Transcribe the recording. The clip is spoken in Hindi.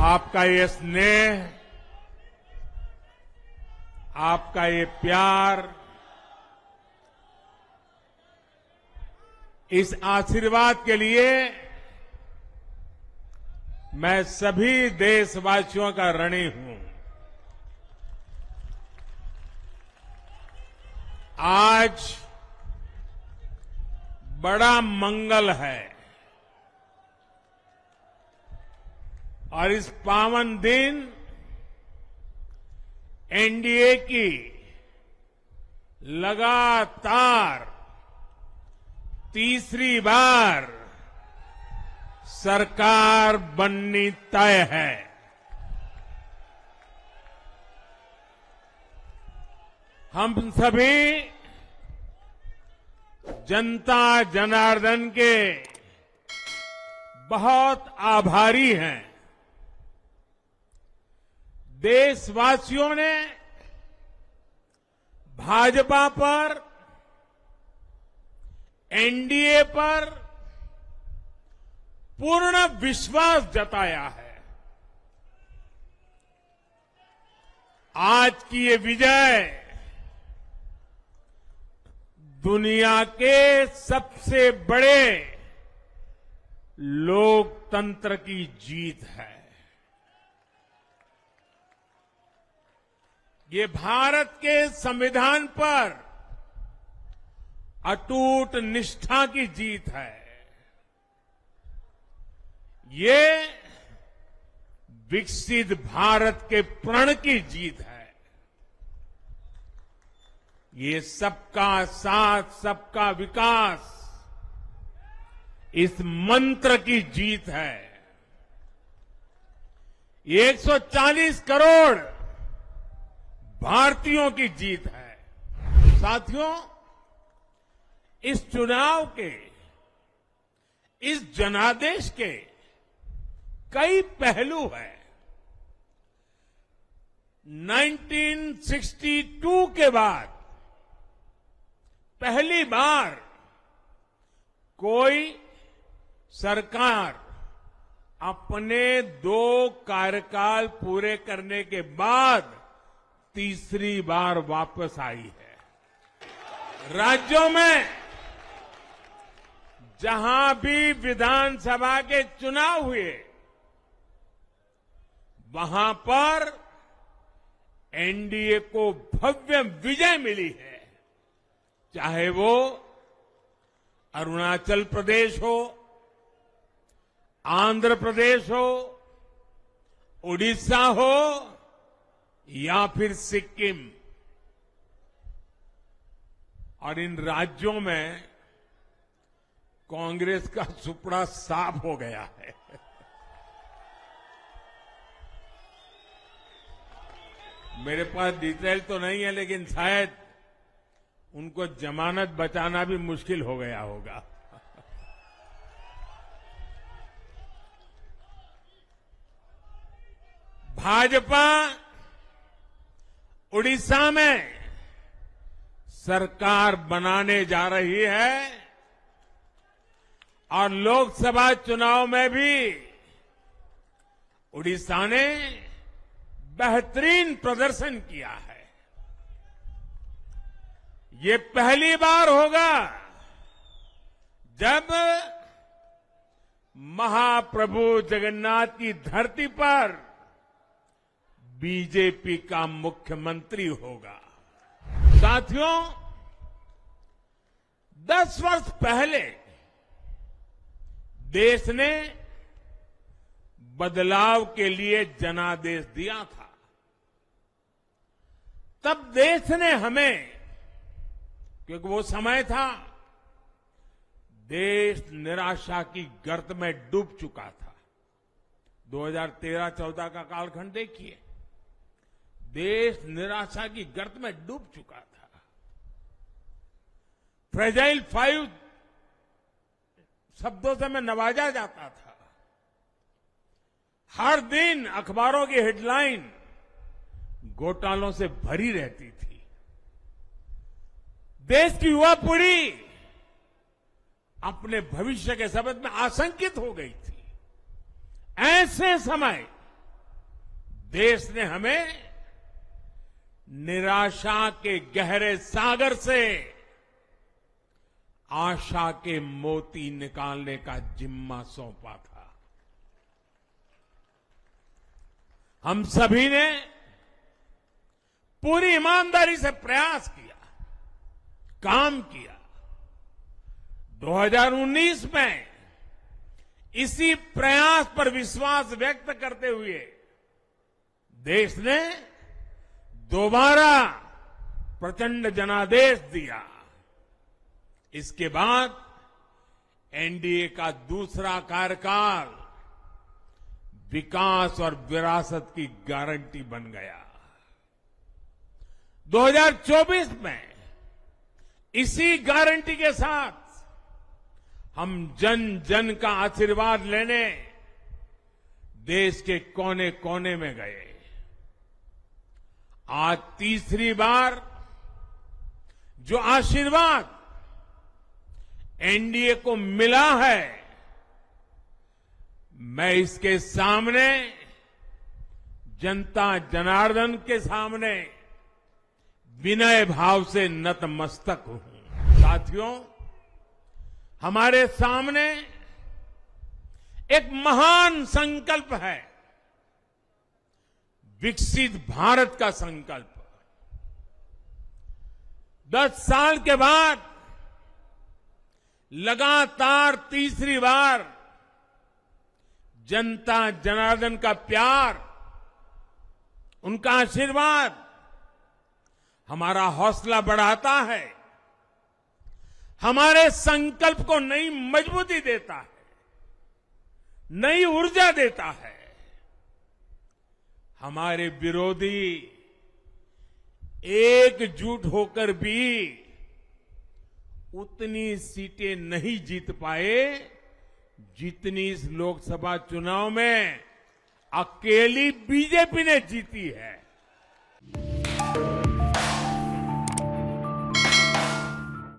आपका ये स्नेह, आपका ये प्यार, इस आशीर्वाद के लिए मैं सभी देशवासियों का ऋणी हूं। आज बड़ा मंगल है और इस पावन दिन एनडीए की लगातार तीसरी बार सरकार बननी तय है। हम सभी जनता जनार्दन के बहुत आभारी हैं। देशवासियों ने भाजपा पर, एनडीए पर पूर्ण विश्वास जताया है। आज की ये विजय दुनिया के सबसे बड़े लोकतंत्र की जीत है। ये भारत के संविधान पर अटूट निष्ठा की जीत है। ये विकसित भारत के प्रण की जीत है। ये सबका साथ, सबका विकास, इस मंत्र की जीत है। ये 140 करोड़ भारतीयों की जीत है। साथियों, इस चुनाव के, इस जनादेश के कई पहलू हैं। 1962 के बाद पहली बार कोई सरकार अपने 2 कार्यकाल पूरे करने के बाद तीसरी बार वापस आई है। राज्यों में जहां भी विधानसभा के चुनाव हुए, वहां पर एनडीए को भव्य विजय मिली है। चाहे वो अरुणाचल प्रदेश हो, आंध्र प्रदेश हो, उड़ीसा हो या फिर सिक्किम। और इन राज्यों में कांग्रेस का सुपड़ा साफ हो गया है। मेरे पास डिटेल तो नहीं है, लेकिन शायद उनको जमानत बचाना भी मुश्किल हो गया होगा। भाजपा उड़ीसा में सरकार बनाने जा रही है और लोकसभा चुनाव में भी उड़ीसा ने बेहतरीन प्रदर्शन किया है। ये पहली बार होगा जब महाप्रभु जगन्नाथ की धरती पर बीजेपी का मुख्यमंत्री होगा। साथियों, 10 वर्ष पहले देश ने बदलाव के लिए जनादेश दिया था। तब देश ने हमें, क्योंकि वो समय था देश निराशा की गर्त में डूब चुका था। 2013-14 का कालखंड देखिए, देश निराशा की गर्त में डूब चुका था। फ्रेजाइल 5 शब्दों से मैं नवाजा जाता था। हर दिन अखबारों की हेडलाइन घोटालों से भरी रहती थी। देश की युवा पीढ़ी अपने भविष्य के संबंध में आशंकित हो गई थी। ऐसे समय देश ने हमें निराशा के गहरे सागर से आशा के मोती निकालने का जिम्मा सौंपा था। हम सभी ने पूरी ईमानदारी से प्रयास किया, काम किया। 2019 में इसी प्रयास पर विश्वास व्यक्त करते हुए देश ने दोबारा प्रचंड जनादेश दिया। इसके बाद एनडीए का दूसरा कार्यकाल विकास और विरासत की गारंटी बन गया। 2024 में इसी गारंटी के साथ हम जन जन का आशीर्वाद लेने देश के कोने कोने में गए। आज तीसरी बार जो आशीर्वाद एनडीए को मिला है, मैं इसके सामने जनता जनार्दन के सामने विनय भाव से नतमस्तक हूं। साथियों, हमारे सामने एक महान संकल्प है, विकसित भारत का संकल्प। 10 साल के बाद लगातार तीसरी बार जनता जनार्दन का प्यार, उनका आशीर्वाद हमारा हौसला बढ़ाता है, हमारे संकल्प को नई मजबूती देता है, नई ऊर्जा देता है। हमारे विरोधी एकजुट होकर भी उतनी सीटें नहीं जीत पाए जितनी इस लोकसभा चुनाव में अकेली बीजेपी ने जीती है।